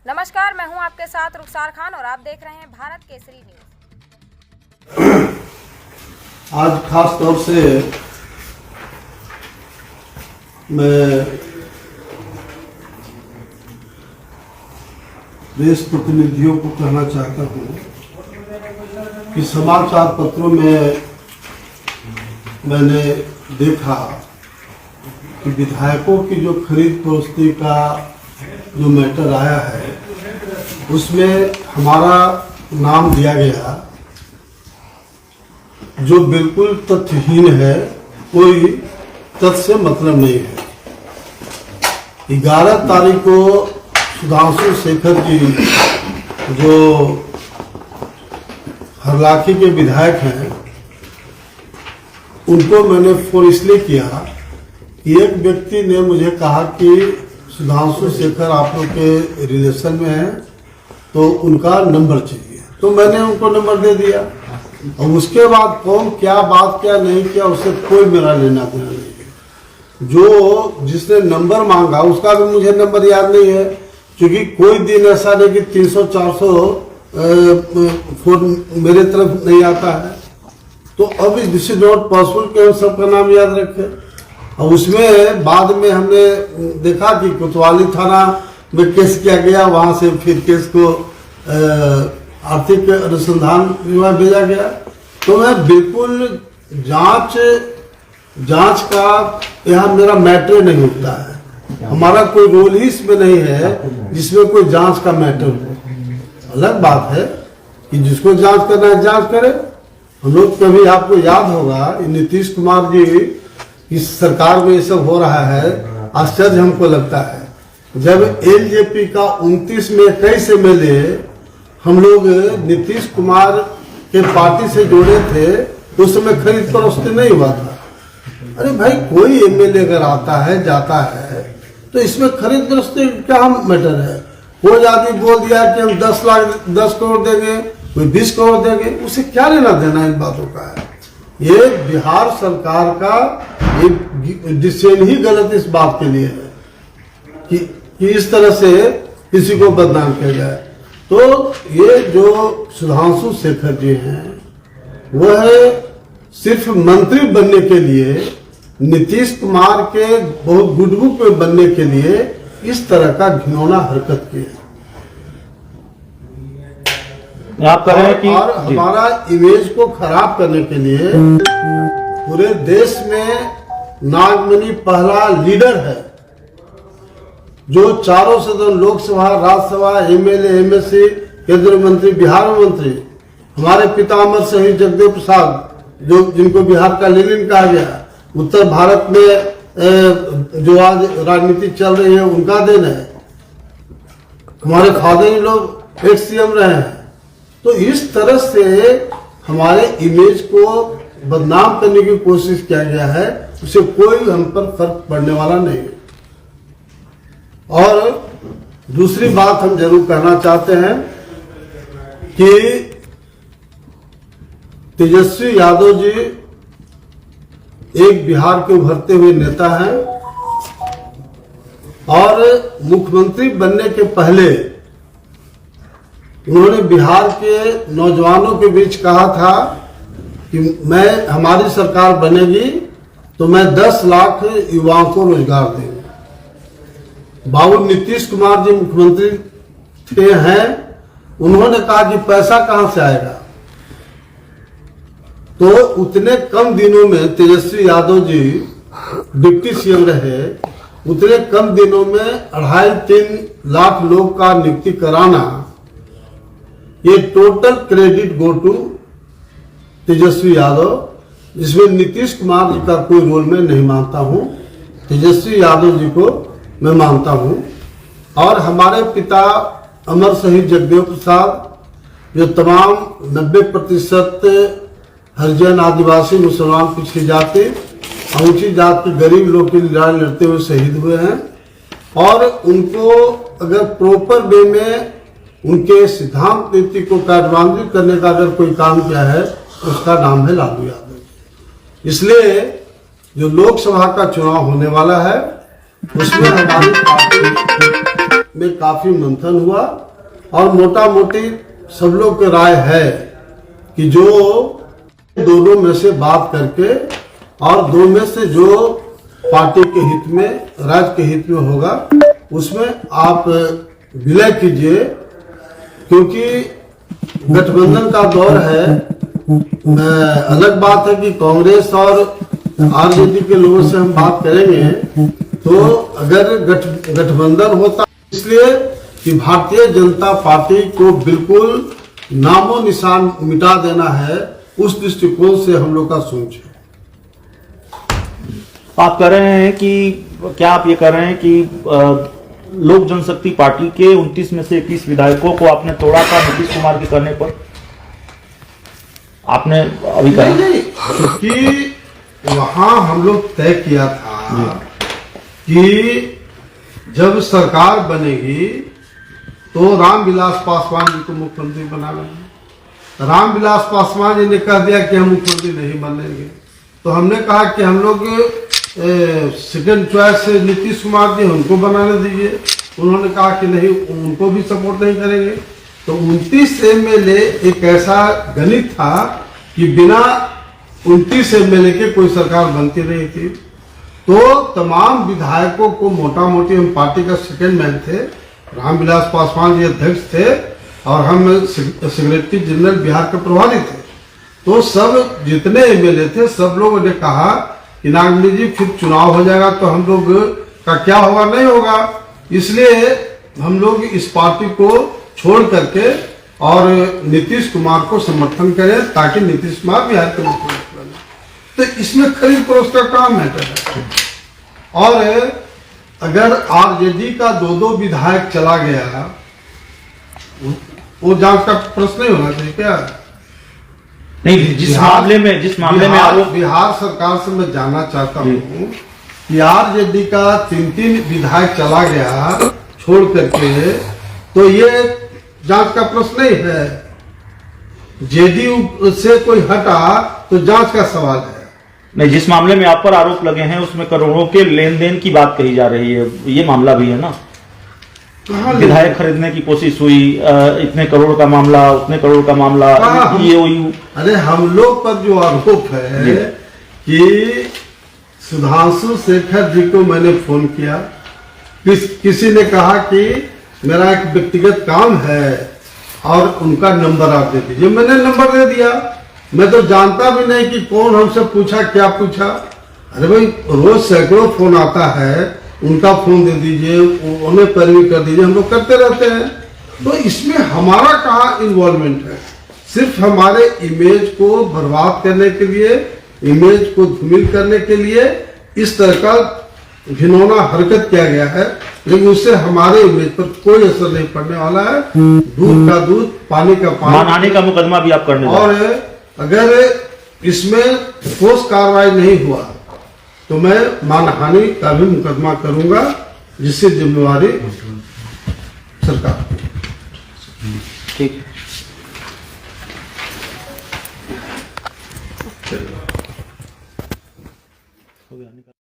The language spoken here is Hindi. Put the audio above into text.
नमस्कार, मैं हूं आपके साथ रुखसार खान और आप देख रहे हैं भारत केसरी न्यूज। आज खास तौर से मैं देश प्रतिनिधियों को कहना चाहता हूं कि समाचार पत्रों में मैंने देखा कि विधायकों की जो खरीद फरोख्ती का जो मैटर आया है उसमें हमारा नाम दिया गया जो बिल्कुल तथ्यहीन है, कोई तथ्य से मतलब नहीं है। 11 तारीख को सुधांशु शेखर जी जो हरलाखी के विधायक हैं उनको मैंने फोन इसलिए किया कि एक व्यक्ति ने मुझे कहा कि सुधांशु शेखर आप लोग के रिलेशन में है तो उनका नंबर चाहिए, तो मैंने उनको नंबर दे दिया। और उसके बाद कौन क्या बात क्या नहीं किया उससे कोई मेरा लेना देना नहीं है। जो जिसने नंबर मांगा उसका भी मुझे नंबर याद नहीं है, क्योंकि कोई दिन ऐसा नहीं कि 300-400 फोन मेरे तरफ नहीं आता है। तो अब दिस इज नॉट पॉसिबल कि हम सबका नाम याद रखें। और उसमें बाद में हमने देखा कि कोतवाली थाना में केस किया गया, वहां से फिर केस को आर्थिक अनुसंधान विभाग भेजा गया। तो मैं बिल्कुल जांच का यहाँ मेरा मैटर नहीं उठता है, हमारा कोई रोल ही इसमें नहीं है जिसमें कोई जांच का मैटर हो। अलग बात है कि जिसको जांच करना है जांच करे। हम लोग कभी आपको याद होगा नीतीश कुमार जी इस सरकार में ये सब हो रहा है, आश्चर्य हमको लगता है। जब एलजेपी का 29 में 21 MLA हम लोग नीतीश कुमार के पार्टी से जोड़े थे, उस समय खरीद फरोख्ती नहीं हुआ था। अरे भाई, कोई MLA अगर आता है जाता है तो इसमें खरीद फरोख्ती क्या मैटर है। कोई आदमी बोल दिया कि हम 10 करोड़ देंगे, कोई 20 करोड़ देंगे, उसे क्या लेना देना इन बातों का है। ये बिहार सरकार का डिसीजन ही गलत इस बात के लिए है कि इस तरह से किसी को बदनाम किया जाए। तो ये जो सुधांशु शेखर जी हैं वह सिर्फ मंत्री बनने के लिए, नीतीश कुमार के बहुत गुडबुक में बनने के लिए इस तरह का घिनौना हरकत की है। आप कह रहे हैं कि और हमारा इमेज को खराब करने के लिए पूरे देश में नागमणि पहला लीडर है जो चारों सदन, लोकसभा, राज्यसभा, MLA, MSC, केंद्रीय मंत्री, बिहार मंत्री, हमारे पिता अमर शहीद जगदेव प्रसाद जो जिनको बिहार का लेनिन कहा गया, उत्तर भारत में जो आज राजनीति चल रही है उनका देन है। हमारे फादर लोग एक्स CM रहे हैं। तो इस तरह से हमारे इमेज को बदनाम करने की कोशिश किया गया है, उसे कोई हम पर फर्क पड़ने वाला नहीं है। और दूसरी बात हम जरूर कहना चाहते हैं कि तेजस्वी यादव जी एक बिहार के उभरते हुए नेता हैं और मुख्यमंत्री बनने के पहले उन्होंने बिहार के नौजवानों के बीच कहा था कि हमारी सरकार बनेगी तो मैं 10 लाख युवाओं को रोजगार दूंगा। बाबू नीतीश कुमार जी मुख्यमंत्री थे हैं, उन्होंने कहा कि पैसा कहां से आएगा। तो उतने कम दिनों में तेजस्वी यादव जी डिप्टी CM रहे, उतने कम दिनों में 2.5-3 लाख लोग का नियुक्ति कराना, ये total credit go to Tejashwi Yadav, जिसमें नीतीश कुमार जी का कोई रोल मैं नहीं मानता हूं, तेजस्वी यादव जी को मैं मानता हूं। और हमारे पिता अमर शहीद जगदेव प्रसाद जो तमाम 90% हरिजन, आदिवासी, मुसलमान, पिछड़ी जाति, ऊंची जात के गरीब लोग की लड़ाई लड़ते हुए शहीद हुए हैं। और उनको अगर प्रॉपर वे में उनके सिद्धांत नीति को कार्यान्वित करने का अगर कोई काम किया है उसका नाम है लालू यादव। इसलिए जो लोकसभा का चुनाव होने वाला है उसमें हमारी पार्टी में काफी मंथन हुआ और मोटा मोटी सब लोग की राय है कि जो दोनों में से बात करके और दो में से जो पार्टी के हित में, राज्य के हित में होगा उसमें आप विलय कीजिए, क्योंकि गठबंधन का दौर है। अलग बात है कि कांग्रेस और आरजेडी के लोगों से हम बात करेंगे तो अगर गठबंधन होता, इसलिए कि भारतीय जनता पार्टी को बिल्कुल नामो निशान मिटा देना है, उस दृष्टिकोण से हम लोग का सोच है। आप कह रहे हैं कि क्या आप ये कह रहे हैं कि लोक जनशक्ति पार्टी के 29 में से 21 विधायकों को आपने तोड़ा था नीतीश कुमार के करने पर? आपने अभी कहा नहीं, क्योंकि वहां हम लोग तय किया था कि जब सरकार बनेगी तो रामविलास पासवान जी को मुख्यमंत्री बनाना है। रामविलास पासवान जी ने कह दिया कि हम मुख्यमंत्री नहीं बनेंगे, तो हमने कहा कि हम लोग सेकंड चॉइस नीतीश कुमार जी, उनको बनाने दीजिए। उन्होंने कहा कि नहीं, उनको भी सपोर्ट नहीं करेंगे। तो 29 एमएलए एक ऐसा गणित था कि बिना 29 एमएलए के कोई सरकार बनती नहीं थी। तो तमाम विधायकों को मोटा मोटी, हम पार्टी का सेकंड मैन थे, रामविलास पासवान जी अध्यक्ष थे और हम सेक्रेटरी जनरल बिहार के प्रभारी थे। तो सब जितने एमएलए थे सब लोगों ने कहा कि नागमणि जी फिर चुनाव हो जाएगा तो हम लोग का क्या होगा, नहीं होगा, इसलिए हम लोग इस पार्टी को छोड़ करके और नीतीश कुमार को समर्थन करें ताकि नीतीश कुमार बिहार के मुख्यमंत्री बने। तो इसमें खरीद फरोख्त का काम है। और अगर आरजेडी का दो विधायक चला गया, वो जांच का प्रश्न नहीं होना चाहिए क्या? नहीं, जिस मामले में आरोप, बिहार सरकार से मैं जानना चाहता हूँ कि आरजेडी का 3 विधायक चला गया छोड़ करके, तो ये जांच का प्रश्न नहीं है। जेडीयू से कोई हटा तो जांच का सवाल है। नहीं, जिस मामले में आप पर आरोप लगे हैं उसमें करोड़ों के लेन देन की बात कही जा रही है, ये मामला भी है ना? विधायक खरीदने की कोशिश हुई, इतने करोड़ का मामला, उतने करोड़ का मामला, ये अरे हम लोग पर जो आरोप है कि सुधांशु शेखर जी को मैंने फोन किया, किसी ने कहा कि मेरा एक व्यक्तिगत काम है और उनका नंबर आप दे दीजिए। मैंने नंबर दे दिया। मैं तो जानता भी नहीं कि कौन हमसे पूछा, क्या पूछा। अरे भाई, रोज सैकड़ों फोन आता है, उनका फोन दे दीजिए, उन्हें पैरवी कर दीजिए, हम लोग करते रहते हैं। तो इसमें हमारा कहाँ इन्वॉल्वमेंट है? सिर्फ हमारे इमेज को बर्बाद करने के लिए, इमेज को धूमिल करने के लिए इस तरह का घिनौना हरकत किया गया है, लेकिन उससे हमारे इमेज पर कोई असर नहीं पड़ने वाला है। दूध का दूध, पानी का पानी। मानहानि का मुकदमा भी आप करने, और अगर इसमें ठोस कार्रवाई नहीं हुआ तो मैं मानहानि का भी मुकदमा करूंगा, जिससे जिम्मेवारी सरकार। ठीक।